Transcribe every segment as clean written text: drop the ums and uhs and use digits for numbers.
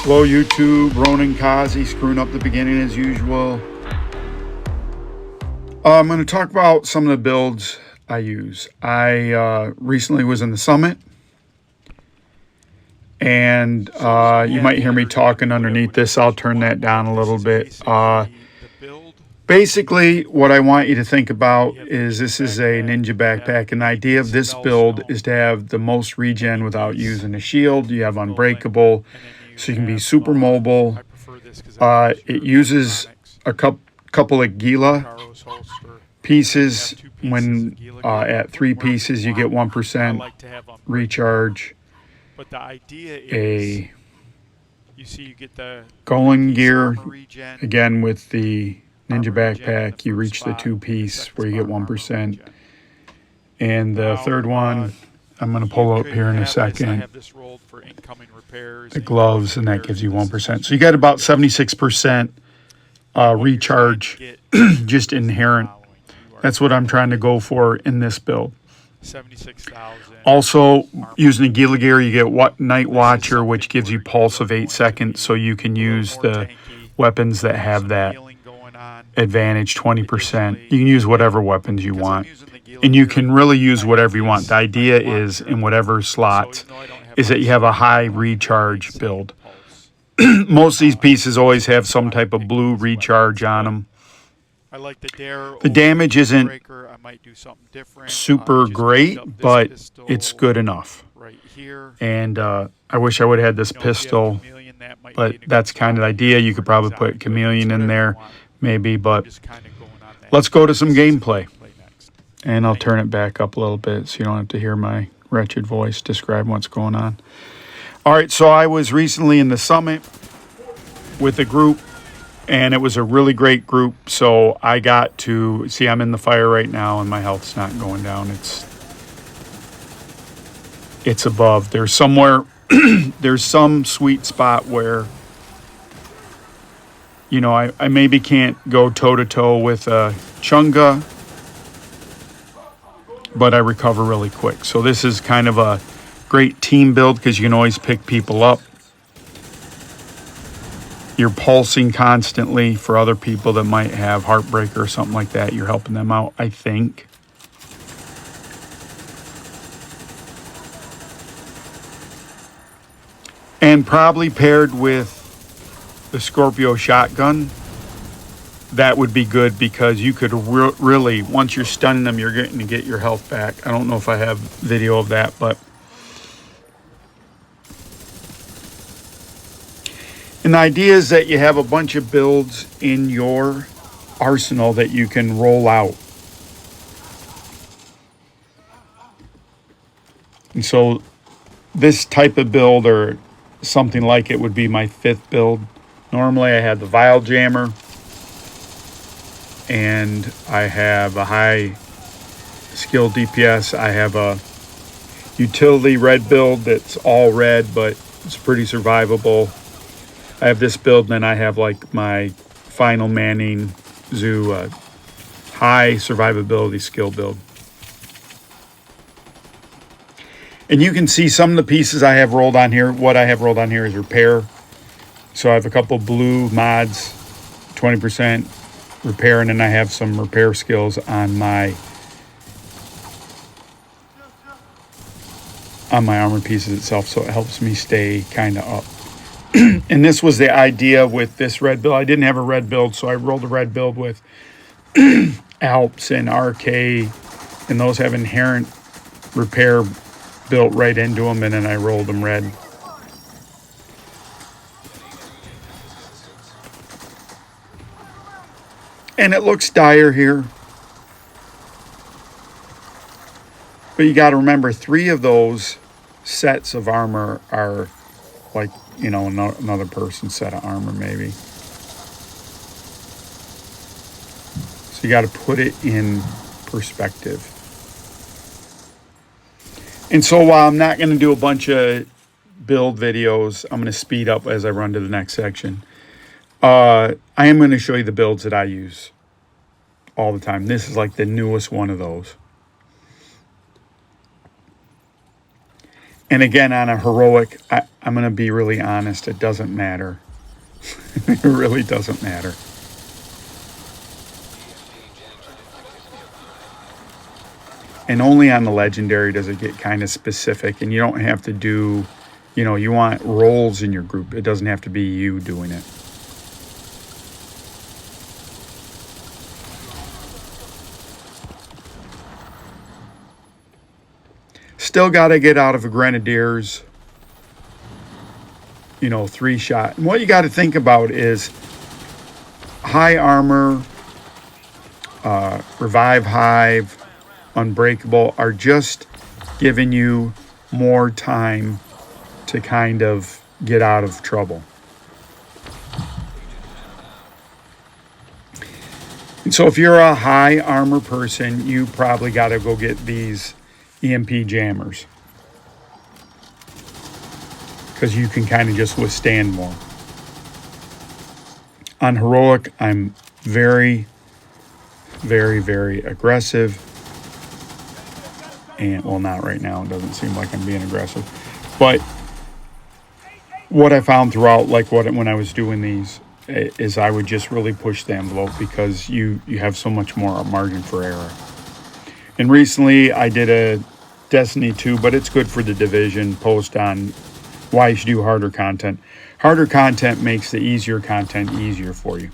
Hello YouTube, Ronan Kazi screwing up the beginning as usual. I'm going to talk about some of the builds I use. I recently was in the summit, and you might hear me talking underneath this. I'll turn that down a little bit. Basically, what I want you to think about is this is a ninja backpack, and the idea of this build is to have the most regen without using a shield. You have unbreakable, so you can be super mobile. It uses a couple of Gila pieces. When at 3 pieces, you get 1% recharge. But the idea is you get the going gear, again with the ninja backpack, you reach the 2-piece where you get 1%. And the third one, I'm going to pull up here in a second, the gloves, and that gives you 1%. So you got about 76% recharge, just inherent. That's what I'm trying to go for in this build. 76,000. Also, using the Gila gear, you get Night Watcher, which gives you pulse of 8 seconds, so you can use the weapons that have that advantage, 20%. You can use whatever weapons you want, and you can really use whatever you want. The idea is, in whatever slots, is that you have a high recharge build. Most of these pieces always have some type of blue recharge on them. The damage isn't super great, but it's good enough. And I wish I would have had this pistol, but that's kind of the idea. You could probably put Chameleon in there, maybe, but let's go to some gameplay. And I'll turn it back up a little bit so you don't have to hear my wretched voice describe what's going on. All right, so I was recently in the summit with a group, and it was a really great group. So I got to see, I'm in the fire right now, and my health's not going down. It's above. There's somewhere, there's some sweet spot where, you know, I maybe can't go toe-to-toe with a Chunga, but I recover really quick. So this is kind of a great team build because you can always pick people up. You're pulsing constantly for other people that might have Heartbreaker or something like that. You're helping them out, I think. And probably paired with the Scorpio shotgun, that would be good because you could really, once you're stunning them, you're getting to get your health back. I don't know if I have video of that, but... And the idea is that you have a bunch of builds in your arsenal that you can roll out. And so this type of build or something like it would be my 5th build. Normally I have the Vial Jammer, and I have a high skill DPS. I have a utility red build that's all red, but it's pretty survivable. I have this build, and then I have like my final Manning Zoo high survivability skill build. And you can see some of the pieces I have rolled on here. What I have rolled on here is repair. So I have a couple blue mods, 20% repair, and then I have some repair skills on my armor pieces itself, so it helps me stay kind of up. And this was the idea with this red build. I didn't have a red build, so I rolled a red build with Alps and RK, and those have inherent repair built right into them, and then I rolled them red. And it looks dire here. But you got to remember, 3 of those sets of armor are like, you know, another person's set of armor maybe. So you got to put it in perspective. And so while I'm not going to do a bunch of build videos, I'm going to speed up as I run to the next section. I am going to show you the builds that I use all the time. This is like the newest one of those. And again, on a heroic, I'm going to be really honest. It doesn't matter. It really doesn't matter. And only on the legendary does it get kind of specific. And you don't have to do, you want roles in your group. It doesn't have to be you doing it. Still got to get out of a Grenadiers, 3-shot. And what you got to think about is high armor, revive hive, unbreakable are just giving you more time to kind of get out of trouble. And so if you're a high armor person, you probably got to go get these EMP jammers, because you can kind of just withstand more. On heroic, I'm very, very, very aggressive. And, well, not right now. It doesn't seem like I'm being aggressive. But what I found throughout, like when I was doing these, is I would just really push the envelope, because you have so much more margin for error. And recently I did a Destiny 2, but it's good for the Division post on why you should do harder content. Harder content makes the easier content easier for you.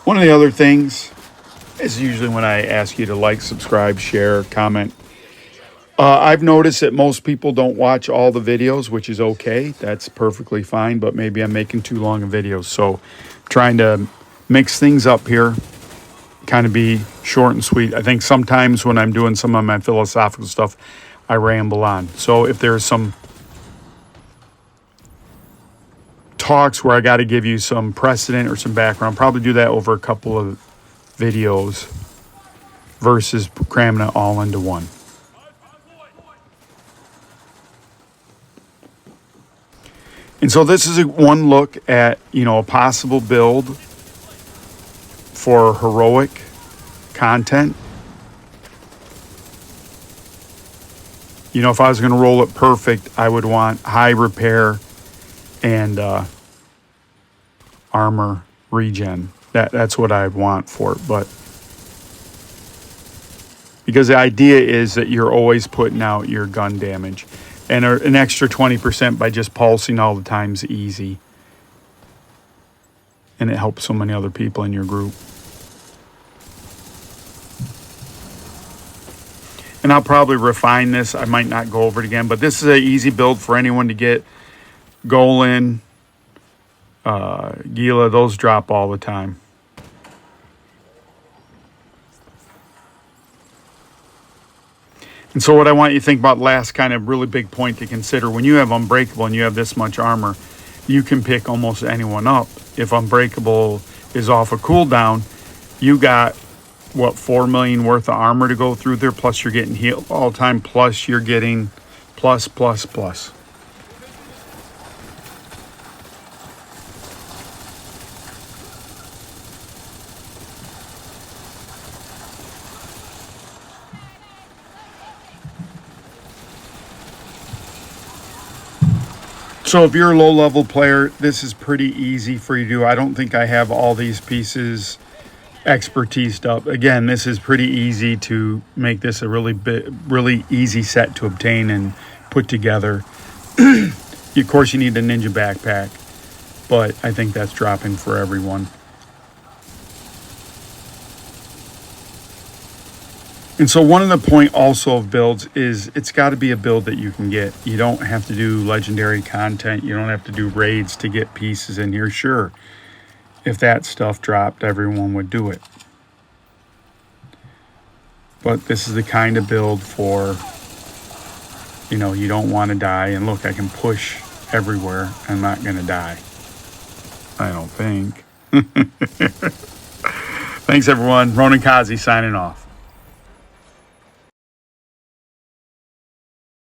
One of the other things is usually when I ask you to like, subscribe, share, comment. I've noticed that most people don't watch all the videos, which is okay. That's perfectly fine, but maybe I'm making too long of videos. So I'm trying to mix things up here, kind of be short and sweet. I think sometimes when I'm doing some of my philosophical stuff, I ramble on. So if there's some talks where I got to give you some precedent or some background, probably do that over a couple of videos versus cramming it all into one. And so this is one look at, a possible build for heroic content. If I was going to roll it perfect, I would want high repair and armor regen. That's what I'd want for it. But because the idea is that you're always putting out your gun damage, and an extra 20% by just pulsing all the time is easy, and it helps so many other people in your group. And I'll probably refine this. I might not go over it again, but this is an easy build for anyone to get. Golan, Gila, those drop all the time. And so what I want you to think about, last kind of really big point to consider, when you have Unbreakable and you have this much armor, you can pick almost anyone up. If Unbreakable is off a cooldown, you got, 4 million worth of armor to go through there, plus you're getting healed all the time, plus you're getting plus. So if you're a low-level player, this is pretty easy for you to do. I don't think I have all these pieces expertised up. Again, this is pretty easy to make this a really easy set to obtain and put together. Of course, you need a ninja backpack, but I think that's dropping for everyone. And so one of the point also of builds is it's got to be a build that you can get. You don't have to do legendary content. You don't have to do raids to get pieces in here. Sure, if that stuff dropped, everyone would do it. But this is the kind of build for, you don't want to die. And look, I can push everywhere. I'm not going to die. I don't think. Thanks, everyone. Ronan Kazi signing off.